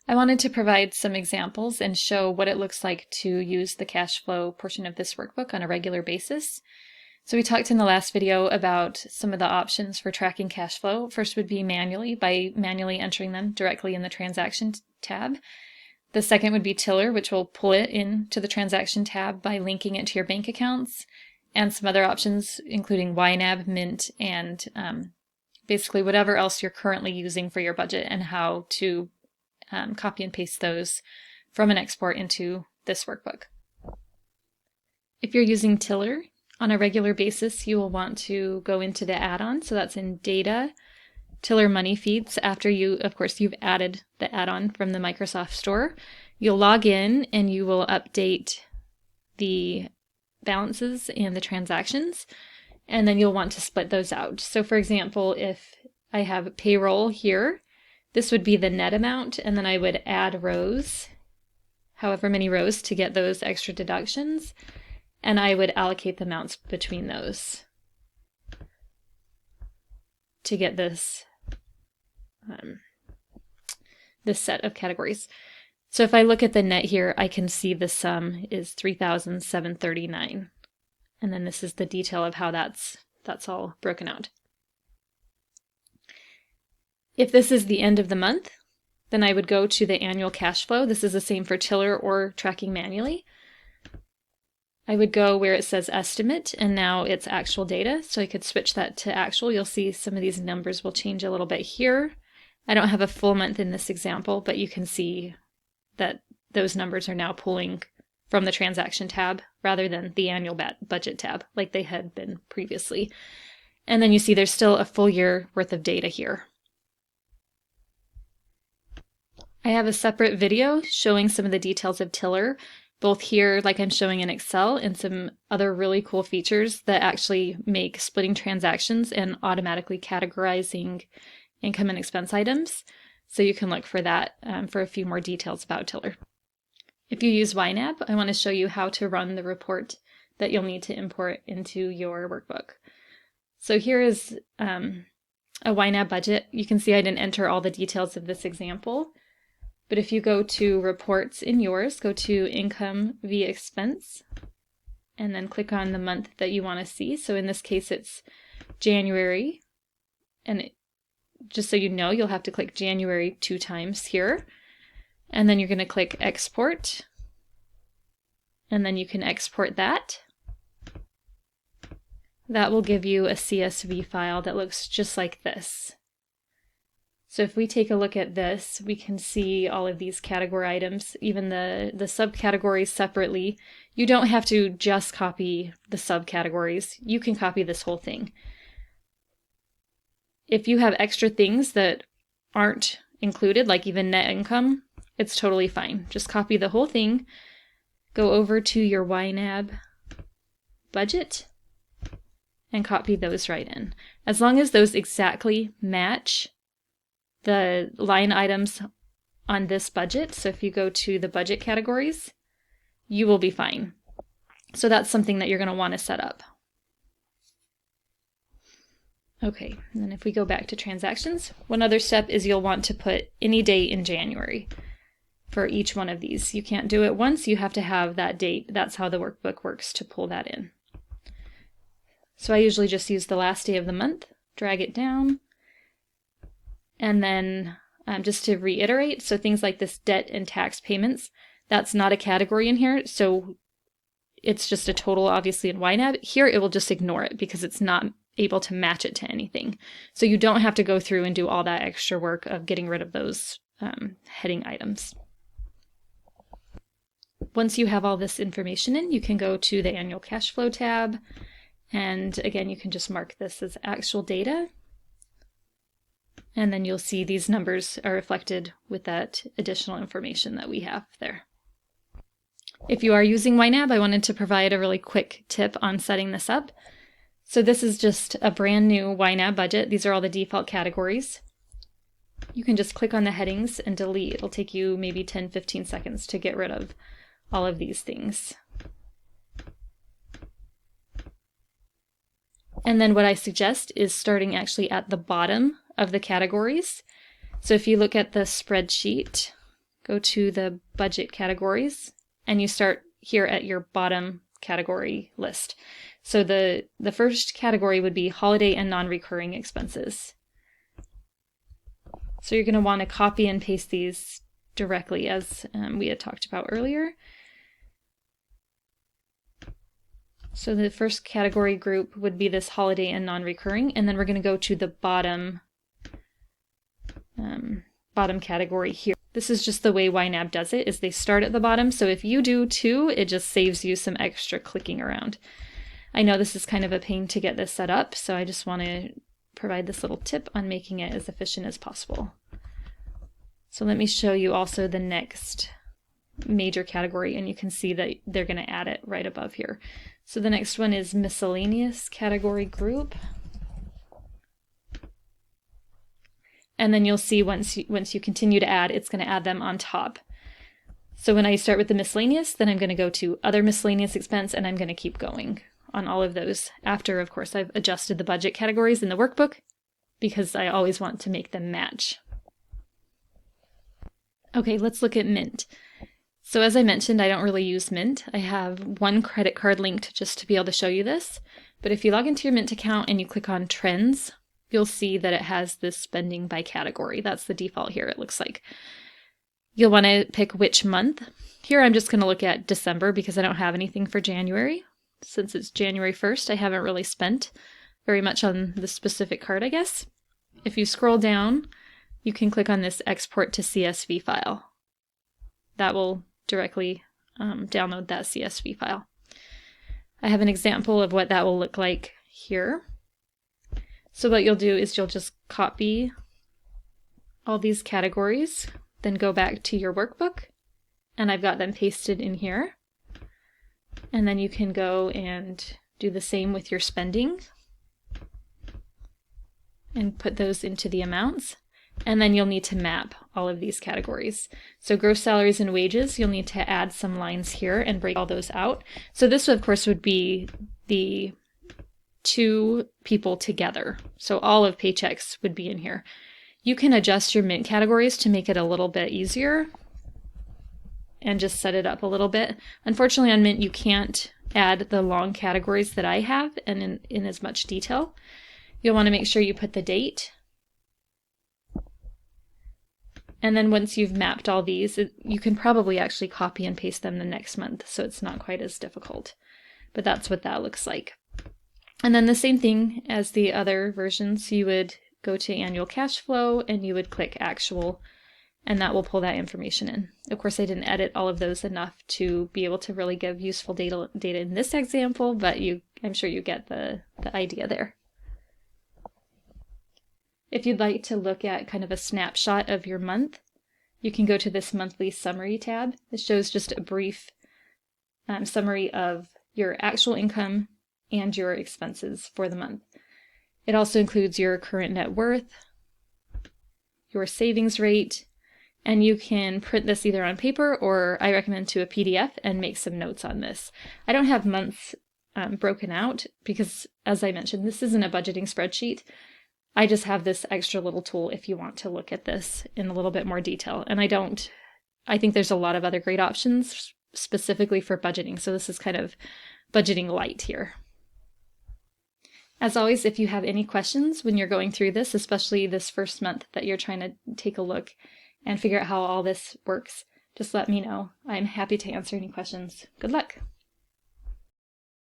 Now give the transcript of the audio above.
I wanted to provide some examples and show what it looks like to use the cash flow portion of this workbook on a regular basis. So we talked in the last video about some of the options for tracking cash flow. First would be manually, by manually entering them directly in the transaction tab. The second would be Tiller, which will pull it into the transaction tab by linking it to your bank accounts, and some other options, including YNAB, Mint, and basically whatever else you're currently using for your budget, and how to copy and paste those from an export into this workbook. If you're using Tiller on a regular basis, you will want to go into the add-on. So that's in Data, Tiller Money Feeds. After you've added the add-on from the Microsoft Store, you'll log in and you will update the balances and the transactions, and then you'll want to split those out. So for example, if I have payroll here, this would be the net amount, and then I would add rows, however many rows, to get those extra deductions, and I would allocate the amounts between those to get this this set of categories. So if I look at the net here, I can see the sum is $3,739, and then this is the detail of how that's all broken out. If this is the end of the month, then I would go to the annual cash flow. This is the same for Tiller or tracking manually. I would go where it says estimate, and now it's actual data, so I could switch that to actual. You'll see some of these numbers will change a little bit here. I don't have a full month in this example, but you can see that those numbers are now pulling from the transaction tab rather than the annual budget tab like they had been previously. And then you see there's still a full year worth of data here. I have a separate video showing some of the details of Tiller, both here like I'm showing in Excel, and some other really cool features that actually make splitting transactions and automatically categorizing income and expense items. So you can look for that for a few more details about Tiller. If you use YNAB, I want to show you how to run the report that you'll need to import into your workbook. So here is a YNAB budget. You can see I didn't enter all the details of this example, but if you go to Reports in yours, go to Income via Expense, and then click on the month that you want to see. So in this case, it's January, and just so you know, you'll have to click January 2 times here, and then you're going to click Export, and then you can export that. That will give you a CSV file that looks just like this. So if we take a look at this, we can see all of these category items, even the subcategories separately. You don't have to just copy the subcategories. You can copy this whole thing. If you have extra things that aren't included, like even net income, it's totally fine. Just copy the whole thing, go over to your YNAB budget, and copy those right in. As long as those exactly match the line items on this budget, so if you go to the budget categories, you will be fine. So that's something that you're going to want to set up. Okay, and then if we go back to transactions, one other step is you'll want to put any date in January for each one of these. You can't do it once, you have to have that date. That's how the workbook works to pull that in. So I usually just use the last day of the month, drag it down, and then just to reiterate, so things like this debt and tax payments, that's not a category in here, so it's just a total obviously in YNAB. Here it will just ignore it because it's not able to match it to anything. So you don't have to go through and do all that extra work of getting rid of those heading items. Once you have all this information in, you can go to the annual cash flow tab, and again you can just mark this as actual data. And then you'll see these numbers are reflected with that additional information that we have there. If you are using YNAB, I wanted to provide a really quick tip on setting this up. So this is just a brand new YNAB budget. These are all the default categories. You can just click on the headings and delete. It'll take you maybe 10-15 seconds to get rid of all of these things. And then what I suggest is starting actually at the bottom of the categories. So if you look at the spreadsheet, go to the budget categories, and you start here at your bottom category list. So the first category would be holiday and non-recurring expenses. So you're going to want to copy and paste these directly as we had talked about earlier. So the first category group would be this holiday and non-recurring, and then we're going to go to the bottom category here. This is just the way YNAB does it, is they start at the bottom. So if you do too, it just saves you some extra clicking around. I know this is kind of a pain to get this set up, so I just want to provide this little tip on making it as efficient as possible. So let me show you also the next major category, and you can see that they're going to add it right above here. So the next one is miscellaneous category group. And then you'll see once you continue to add, it's going to add them on top. So when I start with the miscellaneous, then I'm going to go to other miscellaneous expense, and I'm going to keep going on all of those after, of course, I've adjusted the budget categories in the workbook, because I always want to make them match. Okay, let's look at Mint. So as I mentioned, I don't really use Mint. I have one credit card linked just to be able to show you this. But if you log into your Mint account and you click on Trends, you'll see that it has this spending by category. That's the default here, it looks like. You'll want to pick which month. Here I'm just going to look at December because I don't have anything for January. Since it's January 1st, I haven't really spent very much on the specific card, I guess. If you scroll down, you can click on this Export to CSV file. That will directly download that CSV file. I have an example of what that will look like here. So what you'll do is you'll just copy all these categories, then go back to your workbook, and I've got them pasted in here. And then you can go and do the same with your spending and put those into the amounts. And then you'll need to map all of these categories. So gross salaries and wages, you'll need to add some lines here and break all those out. So this, of course, would be the two people together. So all of paychecks would be in here. You can adjust your Mint categories to make it a little bit easier and just set it up a little bit. Unfortunately, on Mint, you can't add the long categories that I have and in as much detail. You'll want to make sure you put the date. And then once you've mapped all these, you can probably actually copy and paste them the next month, so it's not quite as difficult. But that's what that looks like. And then the same thing as the other versions, you would go to annual cash flow and you would click actual, and that will pull that information in. Of course, I didn't edit all of those enough to be able to really give useful data in this example, but I'm sure you get the idea there. If you'd like to look at kind of a snapshot of your month, you can go to this monthly summary tab. It shows just a brief summary of your actual income and your expenses for the month. It also includes your current net worth, your savings rate, and you can print this either on paper or I recommend to a PDF and make some notes on this. I don't have months broken out because, as I mentioned, this isn't a budgeting spreadsheet. I just have this extra little tool if you want to look at this in a little bit more detail. And I think there's a lot of other great options specifically for budgeting. So this is kind of budgeting light here. As always, if you have any questions when you're going through this, especially this first month that you're trying to take a look and figure out how all this works, just let me know. I'm happy to answer any questions. Good luck.